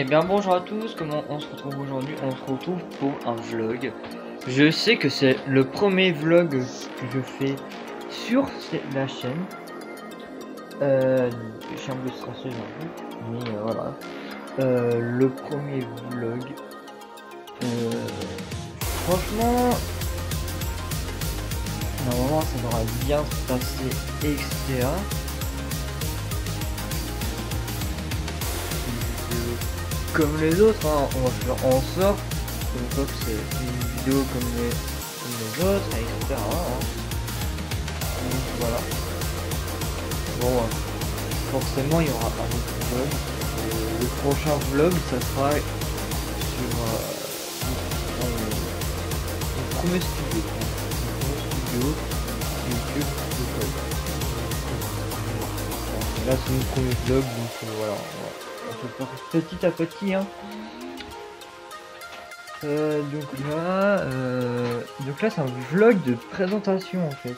Eh bien bonjour à tous, comment on se retrouve aujourd'hui? On se retrouve pour un vlog. Je sais que c'est le premier vlog que je fais sur la chaîne. Je suis un peu stressé j'avoue, mais voilà. Le premier vlog. Franchement, normalement ça devrait bien se passer, etc. Comme les autres, hein, on va faire en sorte que c'est une vidéo comme les autres, etc. Hein. Donc voilà. Bon, forcément il y aura un autre vlog. Le prochain vlog, ça sera sur le premier studio. Le premier studio YouTube de Code. Là c'est mon premier vlog, donc voilà. On peut faire petit à petit, hein. Donc là c'est un vlog de présentation en fait.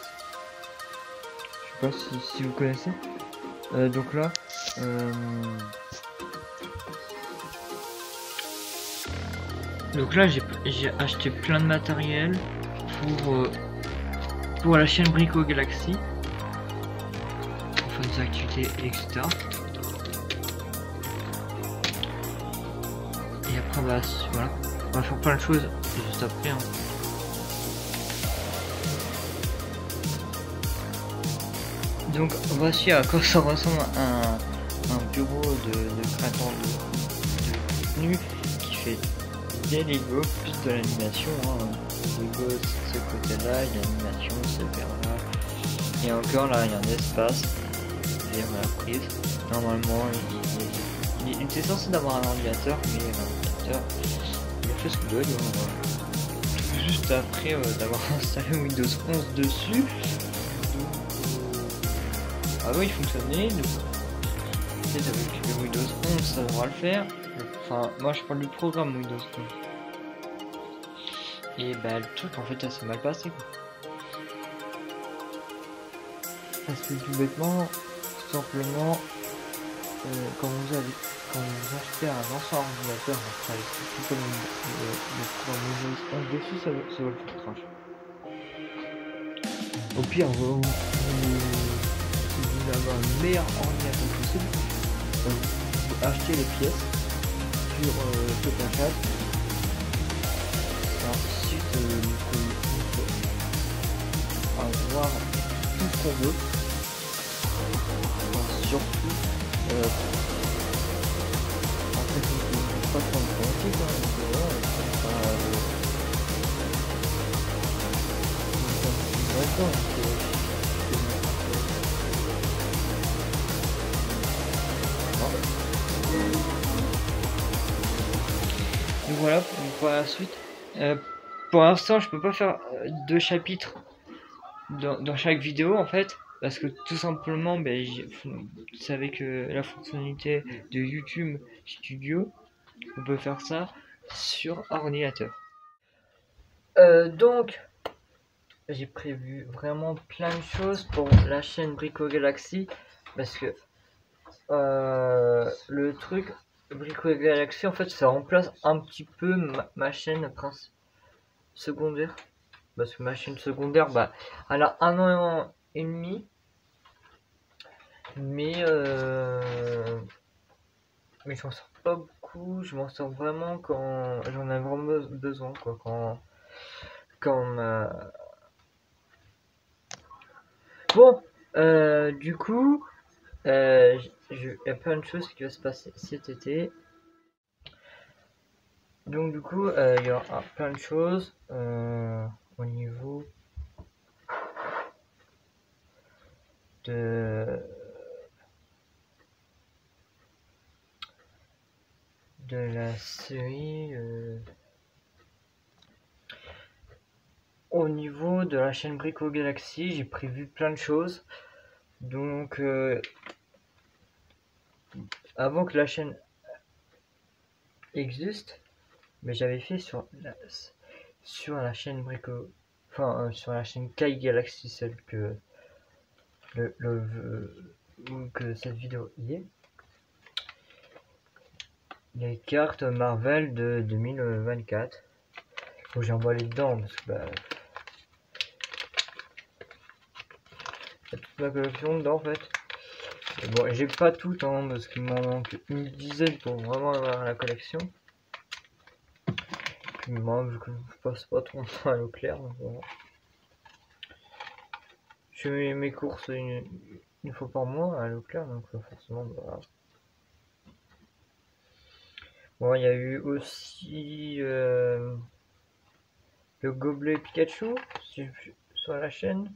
Je sais pas si vous connaissez. Donc là, j'ai acheté plein de matériel pour la chaîne Brico Galaxy, pour faire des activités, etc. Et après bah voilà, on va faire plein de choses juste après. Hein. Donc voici à quoi ça ressemble un bureau de créateur de contenu qui fait des Lego plus de l'animation. Hein. Lego c'est ce côté là, il y a l'animation c'est vers là. Et encore là il y a un espace vers la prise. Normalement il était censé d'avoir un ordinateur, mais l'ordinateur il a fait ce qu'il doit. Juste après d'avoir installé Windows 11 dessus. Avant il fonctionnait, donc peut-être avec le Windows 11 ça devra le faire. Enfin moi je parle du programme Windows 11. Et bah le truc en fait ça s'est mal passé quoi. Parce que tout bêtement, tout simplement, quand vous achetez un ancien ordinateur, après tout comme le programme Windows 11 dessus, ça va le faire crash. Au pire, si vous voulez avoir le meilleur ordinateur possible, vous achetez les pièces sur Topachat. Ensuite, il faut avoir tout ce qu'on veut. Enfin, surtout, en fait, il ne faut pas prendre de quantité quand même. Donc voilà pour la suite. Pour l'instant je peux pas faire 2 chapitres dans chaque vidéo en fait, parce que tout simplement vous savez que la fonctionnalité de YouTube Studio, on peut faire ça sur ordinateur. Donc j'ai prévu vraiment plein de choses pour la chaîne Brico Galaxy, parce que le truc Brico Galaxy en fait ça remplace un petit peu ma chaîne secondaire, parce que ma chaîne secondaire elle a 1 an et demi, mais je m'en sors pas beaucoup, je m'en sors vraiment quand j'en ai vraiment besoin quoi, bon du coup il y a plein de choses qui vont se passer cet été. Donc du coup, il y aura plein de choses au niveau de la série. Au niveau de la chaîne Brico Galaxy, j'ai prévu plein de choses. Donc avant que la chaîne existe, mais j'avais fait sur la chaîne Brico, enfin sur la chaîne Kai Galaxy, celle que que cette vidéo y est. les cartes Marvel de 2024. Faut que j'ai emballé dedans parce que bah, y a toute ma collection dedans en fait. Et bon, j'ai pas tout hein, parce qu'il m'en manque une dizaine pour vraiment avoir la collection. Puis moi, vu que je passe pas trop de temps à Leclerc, donc voilà. Je fais mes courses une fois par mois à Leclerc, donc forcément, bah, voilà. Bon, il y a eu aussi le gobelet Pikachu sur la chaîne.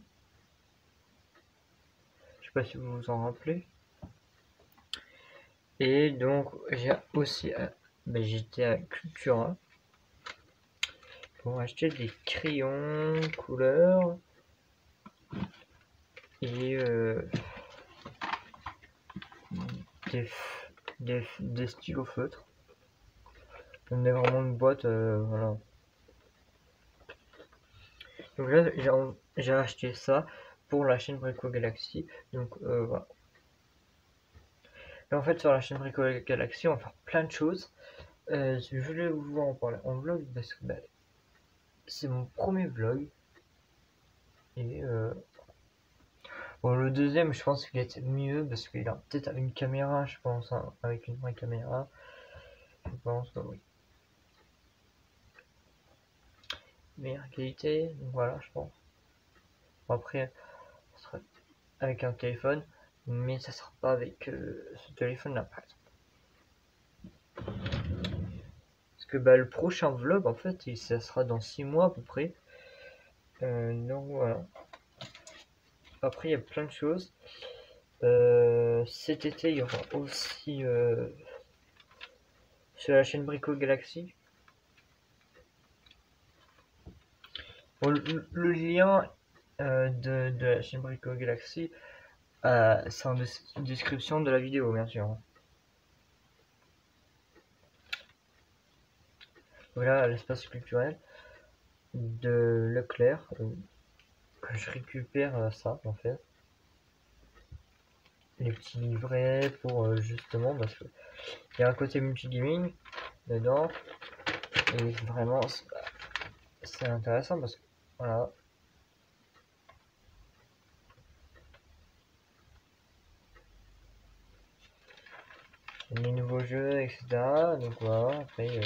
Je sais pas si vous vous en rappelez. Et donc, j'ai aussi, j'étais à Cultura pour acheter des crayons couleurs et des, des stylos feutres. On est vraiment une boîte, voilà. Donc là, j'ai acheté ça pour la chaîne Brico Galaxy. Donc voilà. Et en fait, sur la chaîne Brico Galaxy, on va faire plein de choses. Je voulais vous en parler en vlog parce que bah, c'est mon premier vlog. Et bon, le deuxième, je pense qu'il était mieux parce qu'il a peut-être une caméra, je pense, hein, avec une vraie caméra. Je pense, oui. Meilleure qualité, donc voilà, je pense. Bon, après, ça sera avec un téléphone, mais ça sera pas avec ce téléphone-là, par exemple. Parce que bah, le prochain vlog, en fait, ça sera dans 6 mois à peu près. Donc voilà. Après, il y a plein de choses. Cet été, il y aura aussi sur la chaîne Brico Galaxy. Bon, le lien de la chaîne Brico Galaxy, c'est en description de la vidéo, bien sûr. Voilà l'espace culturel de Leclerc, que je récupère ça en fait. Les petits livrets pour justement, parce que il y a un côté multigaming dedans, et vraiment c'est intéressant parce que voilà. Les nouveaux jeux, etc. Donc voilà, après.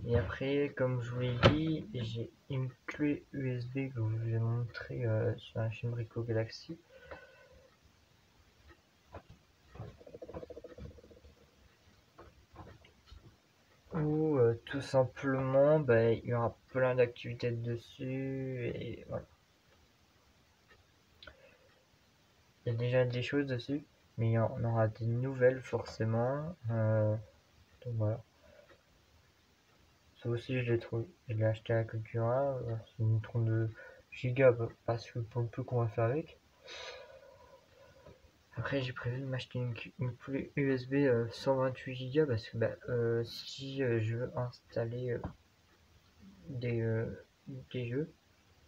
Et après, comme je vous l'ai dit, j'ai une clé USB que je vous ai montré sur la chaîne Brico Galaxy. Où tout simplement, bah, il y aura plein d'activités dessus et voilà. Il y a déjà des choses dessus, mais il y en aura des nouvelles forcément. Donc voilà. Ça aussi, je l'ai trouvé. Je l'ai acheté à Cultura. C'est une 32 Go parce que pour le peu qu'on va faire avec. Après, j'ai prévu de m'acheter une clé USB 128 Go parce que bah, si je veux installer des, euh, des jeux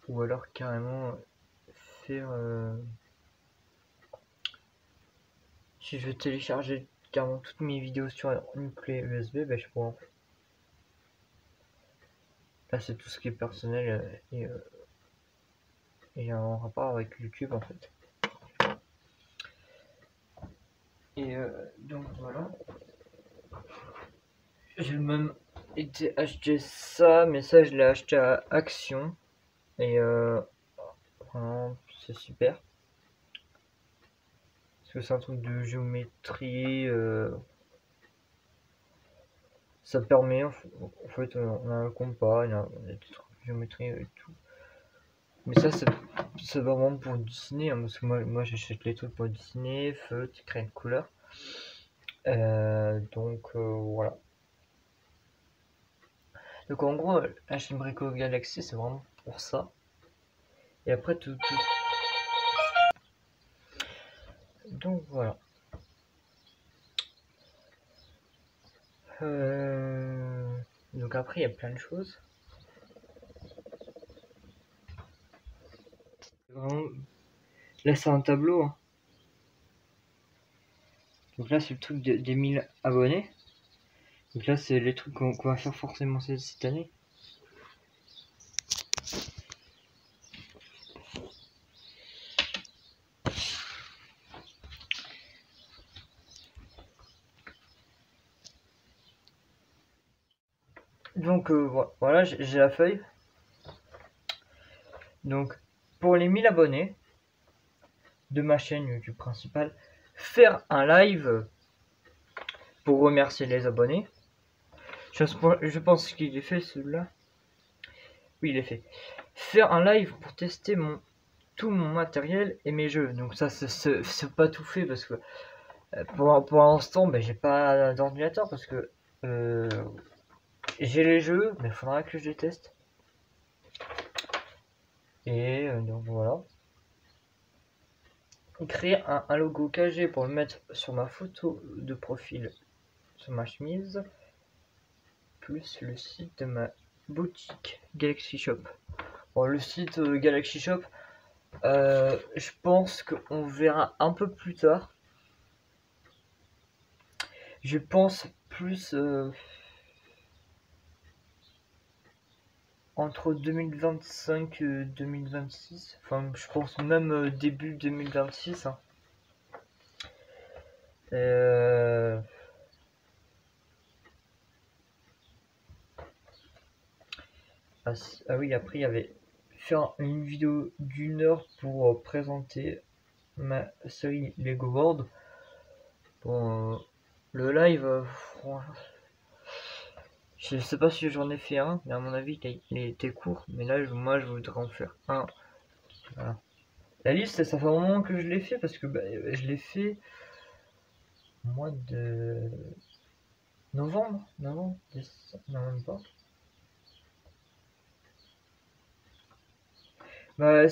ou alors carrément faire. Si je veux télécharger carrément toutes mes vidéos sur une clé USB, bah, je pourrais en fait. Là, c'est tout ce qui est personnel et en rapport avec YouTube en fait. Et donc voilà. J'ai même été acheter ça, mais ça je l'ai acheté à Action. Et vraiment, c'est super. Parce que c'est un truc de géométrie. Ça permet, en fait, on a un compas, on a des trucs de géométrie et tout. Mais ça, c'est vraiment pour dessiner, hein, parce que moi j'achète les trucs pour dessiner, feutre, crayon de couleur. Donc voilà. Donc en gros, la chaîne Brico Galaxy, c'est vraiment pour ça. Et après, tout. Donc voilà. Donc après, il y a plein de choses. Vraiment, là, c'est un tableau, hein. Donc là c'est le truc des 1000 abonnés. Donc là c'est les trucs qu'on va faire forcément cette année. Donc voilà, j'ai la feuille. Donc pour les 1000 abonnés de ma chaîne YouTube principale, faire un live pour remercier les abonnés. Je pense qu'il est fait celui-là. Oui, il est fait. Faire un live pour tester tout mon matériel et mes jeux. Donc ça, c'est pas tout fait parce que pour l'instant, ben, j'ai pas d'ordinateur parce que j'ai les jeux, mais il faudra que je les teste. Et donc voilà. Créer un logo KG pour le mettre sur ma photo de profil, sur ma chemise, plus le site de ma boutique Galaxy Shop. Bon, le site Galaxy Shop, je pense qu'on verra un peu plus tard. Je pense plus entre 2025 et 2026. Enfin, je pense même début 2026. Hein. Ah oui, après il y avait faire une vidéo d'1 heure pour présenter ma série Lego World. Bon, le live, je sais pas si j'en ai fait un, mais à mon avis il était court. Mais là, moi je voudrais en faire un. Voilà. La liste, ça fait un moment que je l'ai fait parce que bah, je l'ai fait au mois de novembre, non même pas. Bah,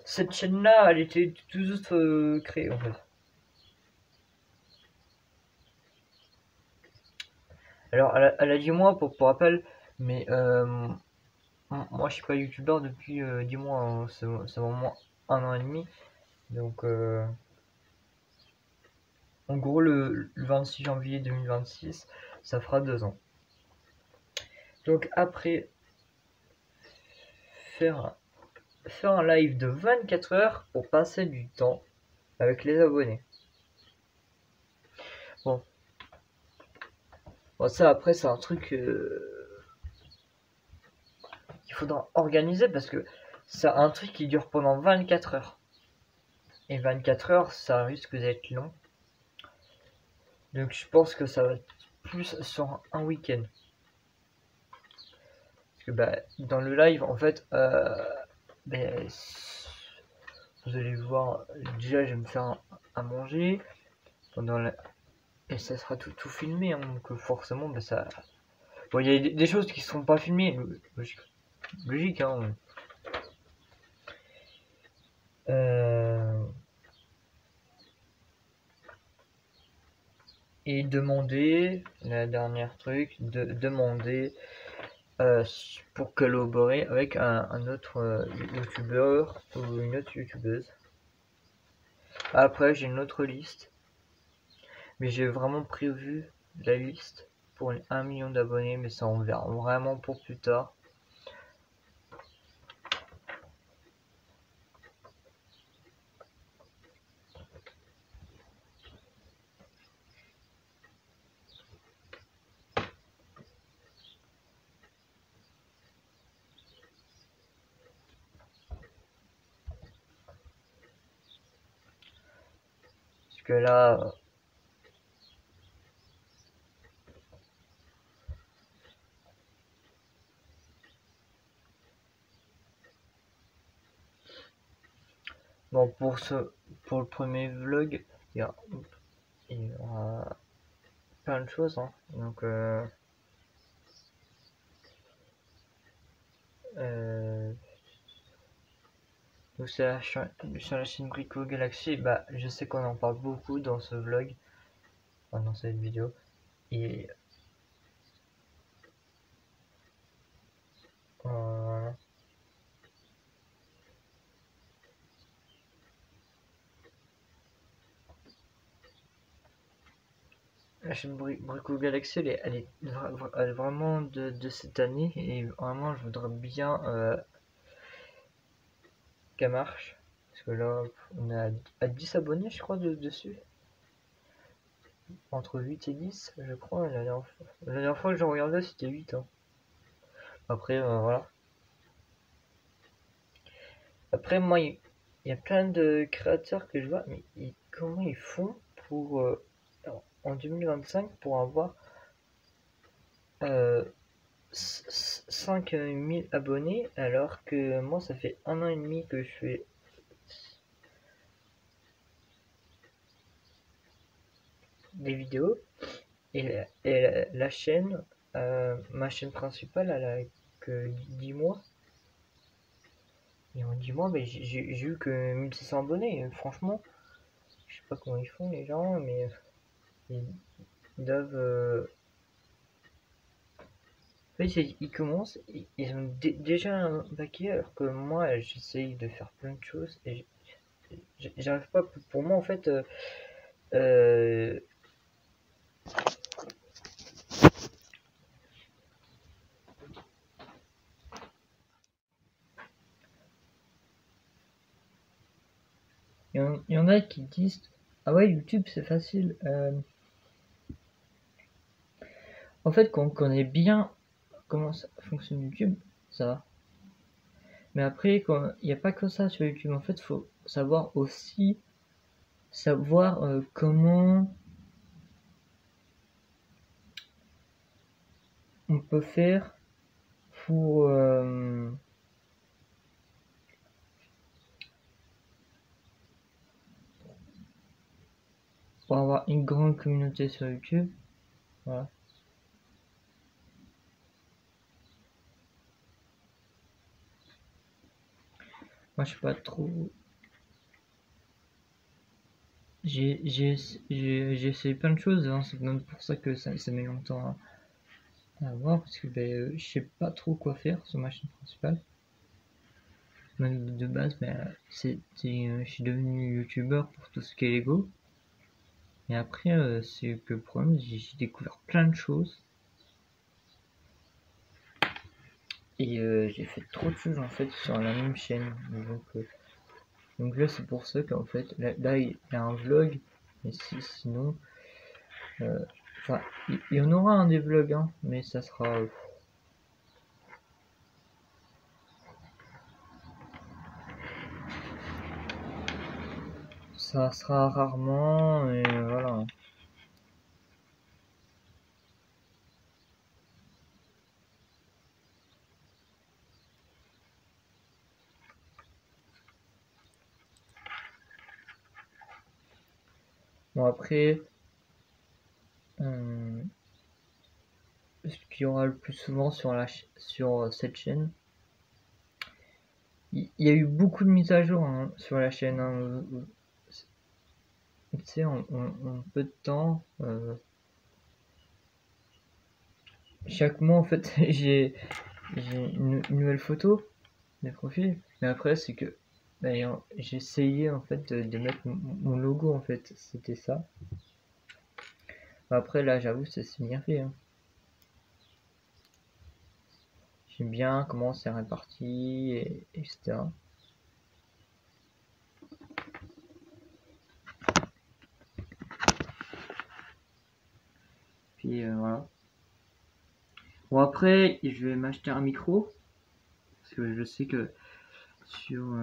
cette chaîne-là, elle était tout juste créée en fait. Alors, elle a dit moi pour rappel, mais moi je suis pas youtubeur depuis 10 mois, hein. C'est vraiment 1 an et demi. Donc, en gros, le 26 janvier 2026, ça fera 2 ans. Donc, après, faire un live de 24 heures pour passer du temps avec les abonnés. Bon, ça après, c'est un truc qu'il faudra organiser parce que c'est un truc qui dure pendant 24 heures. Et 24 heures, ça risque d'être long. Donc je pense que ça va être plus sur un week-end. Parce que bah, dans le live, en fait, ben, vous allez voir, déjà je vais me faire à manger pendant et ça sera tout filmé, hein, donc forcément, ben, ça. Bon, il y a des choses qui sont pas filmées, logique, hein. Et demander, la dernière truc, demander pour collaborer avec un autre youtubeur ou une autre youtubeuse. Après, j'ai une autre liste, mais j'ai vraiment prévu la liste pour 1 million d'abonnés, mais ça on verra vraiment pour plus tard. Parce que là, bon, pour le premier vlog, il y aura plein de choses, hein. Donc, donc sur la chaîne Brico Galaxy, bah, je sais qu'on en parle beaucoup dans ce vlog, enfin, dans cette vidéo, et voilà. la chaîne Brico Galaxy, elle est vraiment de cette année et vraiment je voudrais bien qu'elle marche. Parce que là, on est à 10 abonnés, je crois, dessus. Entre 8 et 10, je crois. La dernière fois que j'ai regardé, c'était 8. Hein. Après, voilà. Après, moi, il y a plein de créateurs que je vois, mais comment ils font pour, en 2025, pour avoir 5000 abonnés, alors que moi, ça fait 1 an et demi que je fais des vidéos, et la chaîne, ma chaîne principale, elle a que 10 mois. Et en 10 mois, mais j'ai eu que 1600 abonnés. Franchement, je sais pas comment ils font les gens, mais ils doivent. En fait, ils commencent, ils ont déjà un paquet, alors que moi, j'essaye de faire plein de choses et j'arrive pas. Pour moi, en fait, euh, il y en a qui disent ah ouais, YouTube c'est facile. En fait, quand on connaît bien comment ça fonctionne YouTube, ça va. Mais après, il n'y a pas que ça sur YouTube. En fait, il faut savoir aussi savoir comment on peut faire pour, pour avoir une grande communauté sur YouTube. Voilà. Moi, je sais pas trop. J'ai essayé plein de choses, hein. C'est même pour ça que ça met longtemps à voir, parce que je sais pas trop quoi faire sur ma chaîne principale. Même de base, je suis devenu youtubeur pour tout ce qui est Lego. Et après, c'est que le problème, j'ai découvert plein de choses. Et j'ai fait trop de choses en fait sur la même chaîne. Donc là, c'est pour ça qu'en fait, là, il y a un vlog. Mais sinon, enfin, il y en aura un des vlogs, hein, mais ça sera. Ça sera rarement, et voilà. Bon, après, ce qu'il y aura le plus souvent sur cette chaîne, il y a eu beaucoup de mises à jour, hein, sur la chaîne. Hein. Tu sais, en peu de temps, chaque mois, en fait, j'ai une nouvelle photo des profils. Mais après, c'est que j'ai essayé en fait de mettre mon logo, en fait, c'était ça. Après, là, j'avoue, c'est bien fait. Hein. J'aime bien comment c'est réparti, etc. Puis voilà. Bon, après, je vais m'acheter un micro. Parce que je sais que sur.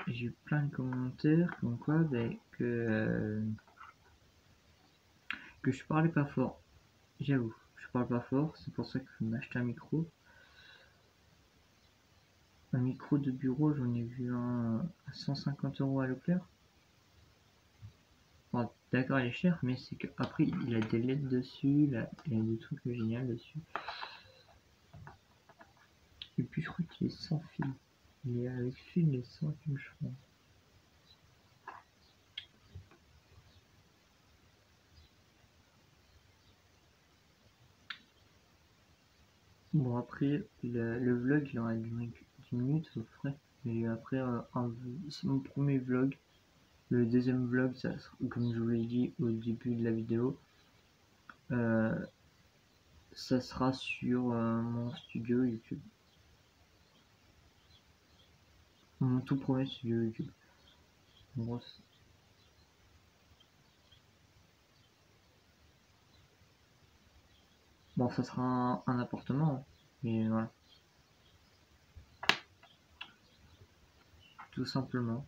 J'ai eu plein de commentaires comme quoi que je parlais pas fort. J'avoue, je parle pas fort, c'est pour ça que je vais m'acheter un micro. Un micro de bureau, j'en ai vu un à 150 € à Leclerc. Bon, d'accord, il est cher, mais c'est qu'après, il a des LED dessus, il a des trucs géniaux dessus. Et puis, je crois qu'il est sans fil. Il est avec fil, mais sans fil, je crois. Bon, après, le vlog, il aura duré 10 minutes à peu près. Et après, c'est mon premier vlog. Le deuxième vlog, ça, comme je vous l'ai dit au début de la vidéo, ça sera sur mon studio YouTube. Mon tout premier studio YouTube. En gros, bon, ça sera un appartement, mais voilà. Tout simplement.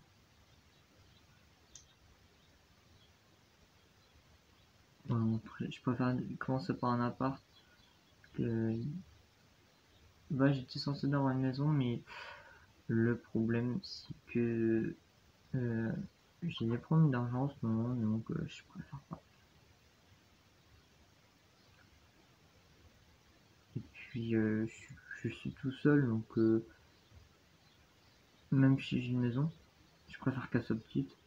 Je préfère commencer par un appart. Bah, j'étais censé avoir une maison, mais le problème c'est que j'ai des problèmes d'argent en ce moment, donc je préfère pas. Et puis je suis tout seul, donc même si j'ai une maison, je préfère qu'elle soit petite,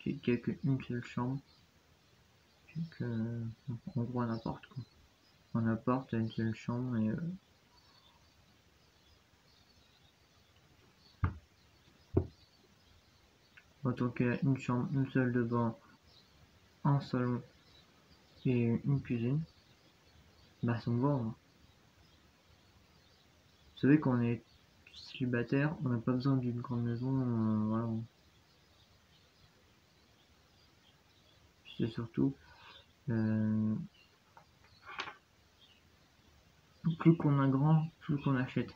qu'il n'y ait qu'une seule chambre, en gros un appart quoi. Un appart, une seule chambre et autant qu'il y a une chambre, une salle de bain, un salon et une cuisine, bah ça me va. Hein. Vous savez qu'on est célibataire, on n'a pas besoin d'une grande maison, voilà. C'est surtout plus qu'on a grand, plus qu'on achète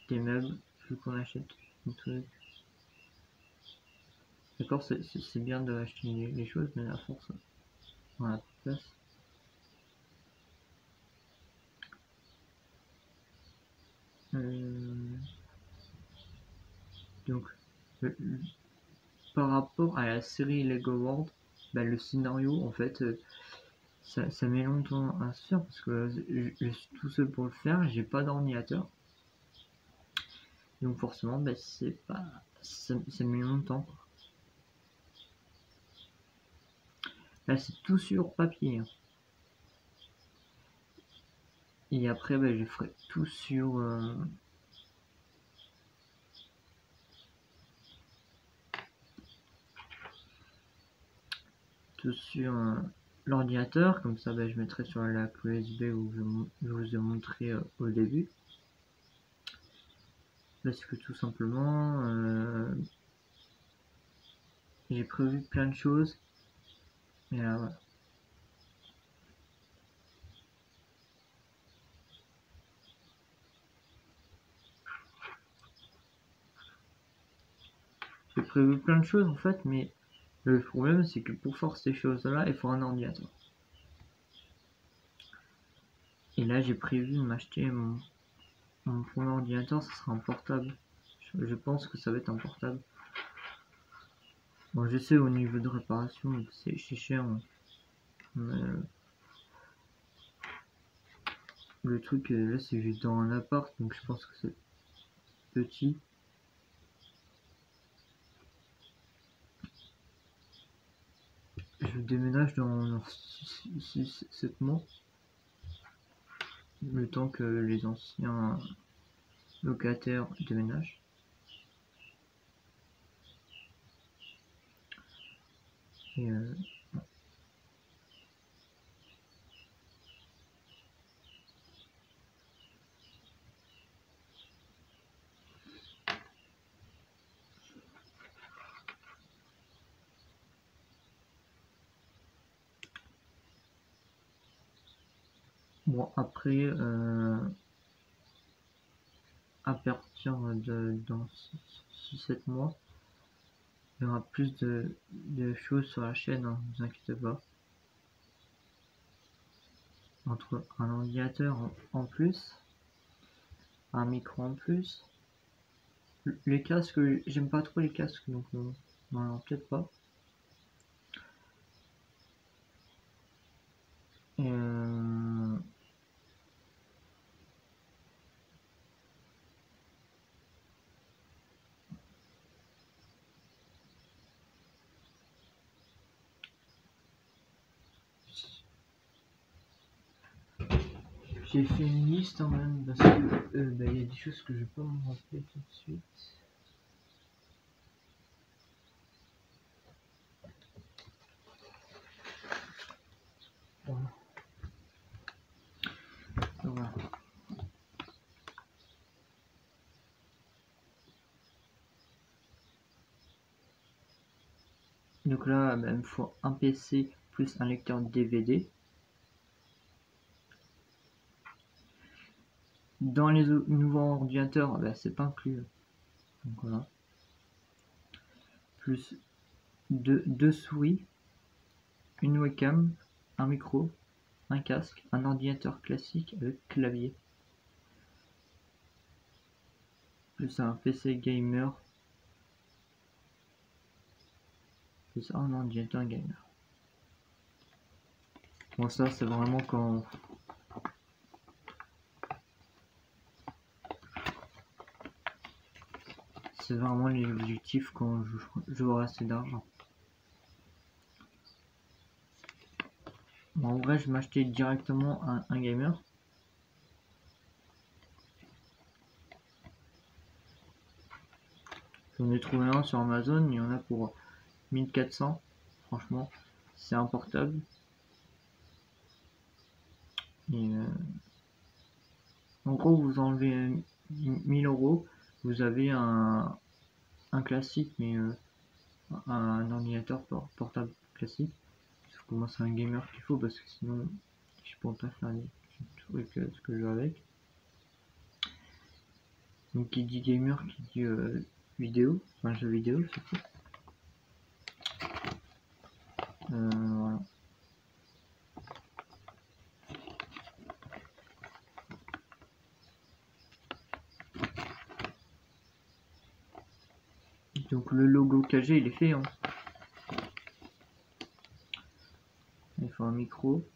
des meubles, plus qu'on achète des trucs. D'accord, c'est bien d'acheter les choses, mais à force, on a plus de place. Donc, par rapport à la série Lego World, bah, le scénario, en fait, ça met longtemps à se faire parce que je suis tout seul pour le faire, j'ai pas d'ordinateur. Donc forcément, bah, ça met longtemps. Là, c'est tout sur papier. Hein. Et après, bah, je ferai tout sur l'ordinateur. Comme ça, bah, je mettrai sur la clé USB où je vous ai montré au début. Parce que tout simplement, j'ai prévu plein de choses. Et là, voilà. J'ai prévu plein de choses en fait, mais le problème c'est que pour faire ces choses-là, il faut un ordinateur. Et là, j'ai prévu de m'acheter mon premier ordinateur, ça sera un portable. Je pense que ça va être un portable. Bon, je sais au niveau de réparation, c'est cher. Mais le truc là, c'est juste dans un appart, donc je pense que c'est petit. Je déménage dans 6-7 mois. Le temps que les anciens locataires déménagent. Et bon, après, à partir dans 6-7 mois, il y aura plus de choses sur la chaîne, hein, ne vous inquiétez pas. Entre un ordinateur en plus, un micro en plus, les casques, j'aime pas trop les casques, donc non, peut-être pas. Et j'ai fait une liste quand même parce que il y a des choses que je vais pas me rappeler tout de suite. Voilà. Donc là, il me faut un PC plus un lecteur DVD. Dans les nouveaux ordinateurs, c'est pas inclus. Donc voilà. Plus deux souris, une webcam, un micro, un casque, un ordinateur classique avec clavier. Plus un PC gamer. Plus un ordinateur gamer. Bon, ça c'est vraiment quand... C'est vraiment les objectifs quand j'aurai assez d'argent. Bon, en vrai, je vais m'acheter directement un gamer. J'en ai trouvé un sur Amazon, il y en a pour 1400. Franchement, c'est un portable. Et en gros, vous enlevez 1000 euros, vous avez un classique, mais un ordinateur portable classique. Sauf que moi, c'est un gamer qu'il faut parce que sinon, je pourrais pas faire les trucs ce que je veux avec. Donc, qui dit gamer, qui dit vidéo, enfin jeu vidéo, surtout. Voilà. Donc le logo KG il est fait, hein. Il faut un micro.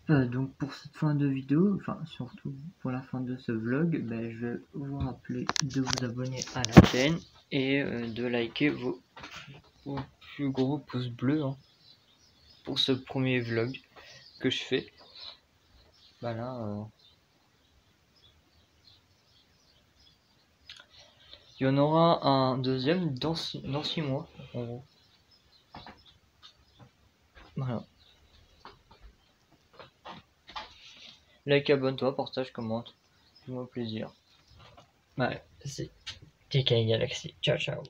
Donc pour cette fin de vidéo, enfin surtout pour la fin de ce vlog, je vais vous rappeler de vous abonner à la chaîne et de liker vos plus gros pouces bleus, hein, pour ce premier vlog que je fais. Voilà. Il y en aura un deuxième dans 6 mois, en gros. Voilà. Like, abonne-toi, partage, commente. Fais-moi plaisir. Ouais, c'est TK Galaxy. Ciao, ciao.